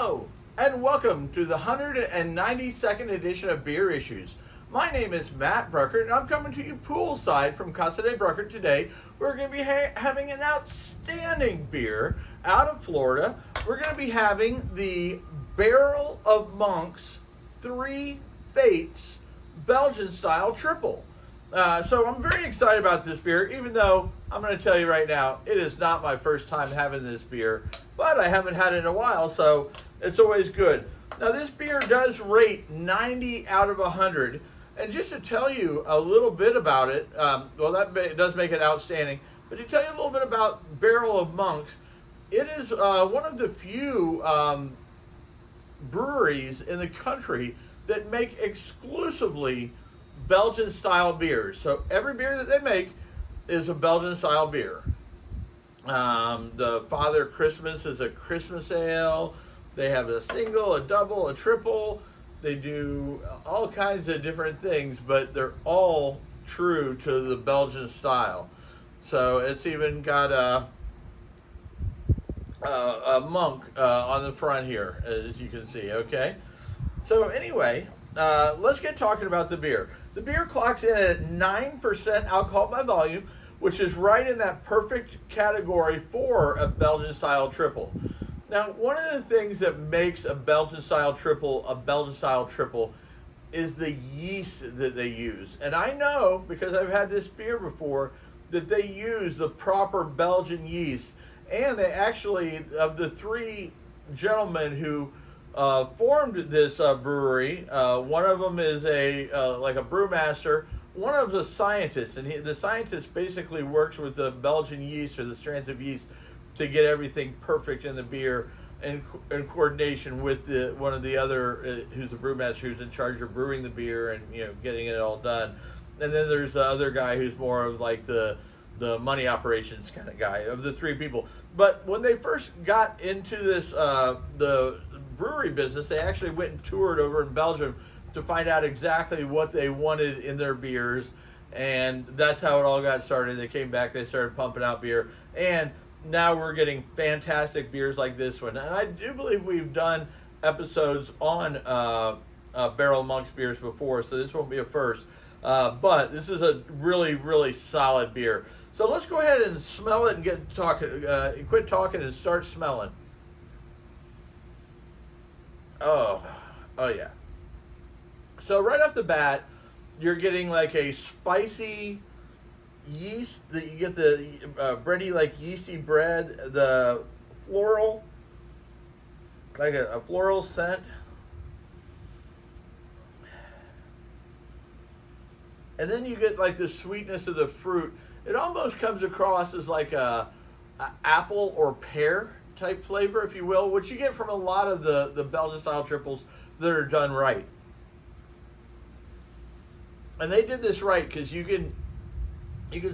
Hello, and welcome to the 192nd edition of Beer Issues. My name is Matt Bruckert, and I'm coming to you poolside from Casa de Bruckert today. We're going to be having an outstanding beer out of Florida. We're going to be having the Barrel of Monks 3 Fates Belgian style triple. So I'm very excited about this beer, even though I'm going to tell you right now, it is not my first time having this beer, but I haven't had it in a while, so it's always good. Now this beer does rate 90 out of 100, and just to tell you a little bit about it, that does make it outstanding, but to tell you a little bit about Barrel of Monks, it is one of the few breweries in the country that make exclusively Belgian style beers. So every beer that they make is a Belgian style beer. The Father Christmas is a Christmas ale. They have a single, a double, a triple. They do all kinds of different things, but they're all true to the Belgian style. So it's even got a monk on the front here, as you can see, okay? So anyway, let's get talking about the beer. The beer clocks in at 9% alcohol by volume, which is right in that perfect category for a Belgian style triple. Now, one of the things that makes a Belgian style triple is the yeast that they use. And I know, because I've had this beer before, that they use the proper Belgian yeast. And they actually, of the three gentlemen who formed this brewery, one of them is like a brewmaster. One of the scientists, and the scientist basically works with the Belgian yeast or the strands of yeast to get everything perfect in the beer, in coordination with one of the other who's a brewmaster who's in charge of brewing the beer and getting it all done. And then there's the other guy who's more of like the money operations kind of guy of the three people. But when they first got into this the brewery business, they actually went and toured over in Belgium to find out exactly what they wanted in their beers, and that's how it all got started. They came back, they started pumping out beer, and now we're getting fantastic beers like this one. And I do believe we've done episodes on Barrel of Monks beers before, so this won't be a first. But this is a really, really solid beer. So let's go ahead and smell it and get talking. Quit talking and start smelling. Oh yeah. So right off the bat, you're getting like a spicy yeast. That you get the bready, like yeasty bread, the floral, like a floral scent. And then you get like the sweetness of the fruit. It almost comes across as like a apple or pear type flavor, if you will, which you get from a lot of the Belgian style triples that are done right. And they did this right because you can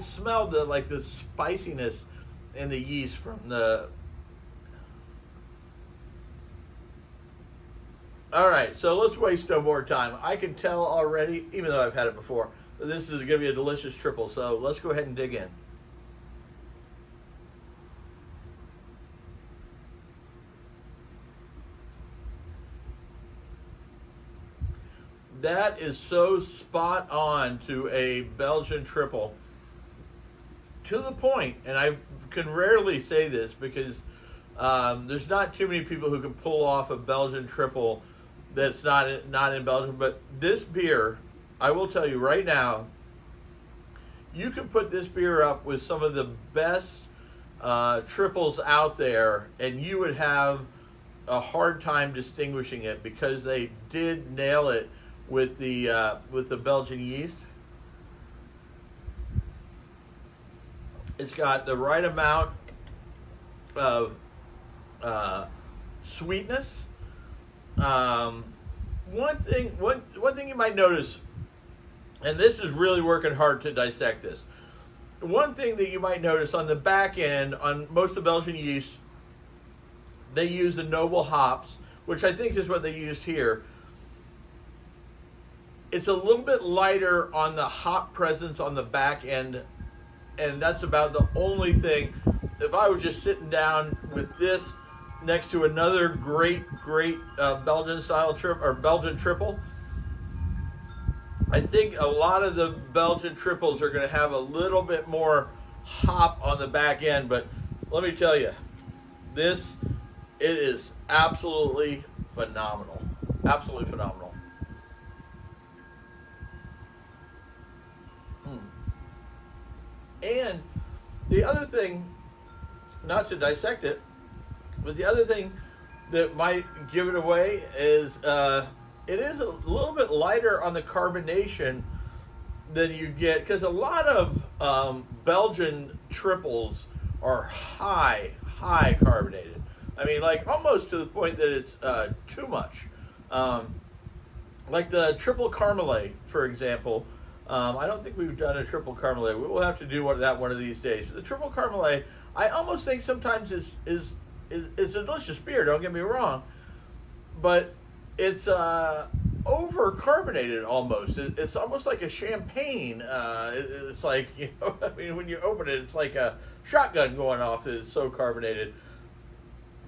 smell the spiciness in the yeast from the. All right, so let's waste no more time. I can tell already, even though I've had it before, that this is going to be a delicious triple. So let's go ahead and dig in. That is so spot on to a Belgian triple. To the point, and I can rarely say this because there's not too many people who can pull off a Belgian triple that's not in Belgium. But this beer, I will tell you right now, you can put this beer up with some of the best triples out there, and you would have a hard time distinguishing it because they did nail it with the Belgian yeast. It's got the right amount of sweetness. One thing you might notice, and this is really working hard to dissect this. One thing that you might notice on the back end, on most of the Belgian yeast, they use the noble hops, which I think is what they used here. It's a little bit lighter on the hop presence on the back end, and that's about the only thing. If I was just sitting down with this next to another great Belgian style or Belgian triple. I think a lot of the Belgian triples are going to have a little bit more hop on the back end, but let me tell you, this it is absolutely phenomenal, absolutely phenomenal. And the other thing, not to dissect it, but the other thing that might give it away is it is a little bit lighter on the carbonation than you get, because a lot of Belgian triples are high carbonated. I mean, like almost to the point that it's too much. Like the triple Carmelet, for example. I don't think we've done a triple Carmelet. We will have to do that one of these days. But the triple Carmelet, I almost think sometimes is a delicious beer. Don't get me wrong, but it's over carbonated almost. It's almost like a champagne. It's like, you know, I mean, when you open it, it's like a shotgun going off. It's so carbonated.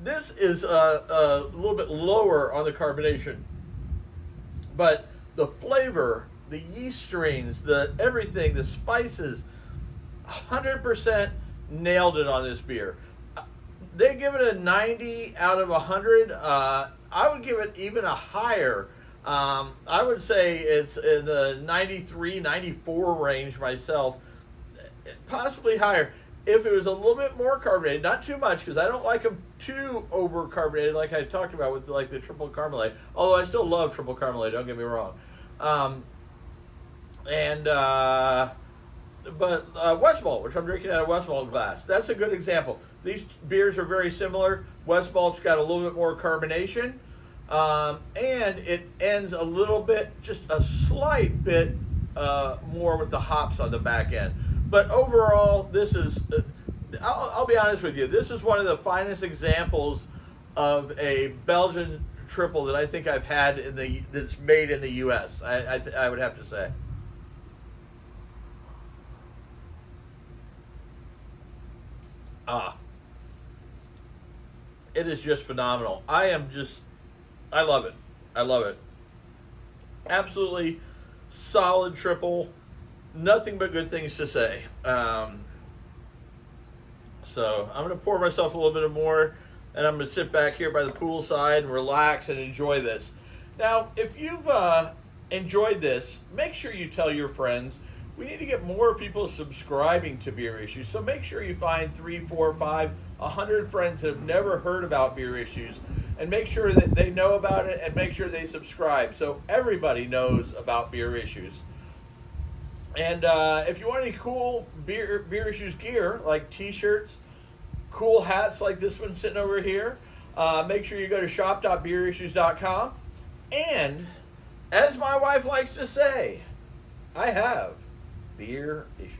This is a little bit lower on the carbonation, but the flavor, the yeast strains, the everything, the spices, 100% nailed it on this beer. They give it a 90 out of 100. I would give it even a higher. I would say it's in the 93, 94 range myself, possibly higher. If it was a little bit more carbonated, not too much, because I don't like them too over carbonated, like I talked about with like the triple Carmelet. Although I still love triple Carmelet, don't get me wrong. But Westmalt, which I'm drinking out of Westmalt glass, that's a good example. These beers are very similar. Westmalt's got a little bit more carbonation, and it ends a little bit, just a slight bit more with the hops on the back end. But overall, this is, I'll be honest with you, this is one of the finest examples of a Belgian triple that I think I've had that's made in the U.S. I would have to say. It is just phenomenal. I love it. I love it. Absolutely solid triple. Nothing but good things to say. So I'm going to pour myself a little bit more, and I'm going to sit back here by the poolside and relax and enjoy this. Now, if you've enjoyed this, make sure you tell your friends. We need to get more people subscribing to Beer Issues, so make sure you find 3, 4, 5, 100 friends that have never heard about Beer Issues, and make sure that they know about it, and make sure they subscribe so everybody knows about Beer Issues. And if you want any cool Beer Issues gear, like t-shirts, cool hats like this one sitting over here, make sure you go to shop.beerissues.com. And, as my wife likes to say, I have Beer Issues.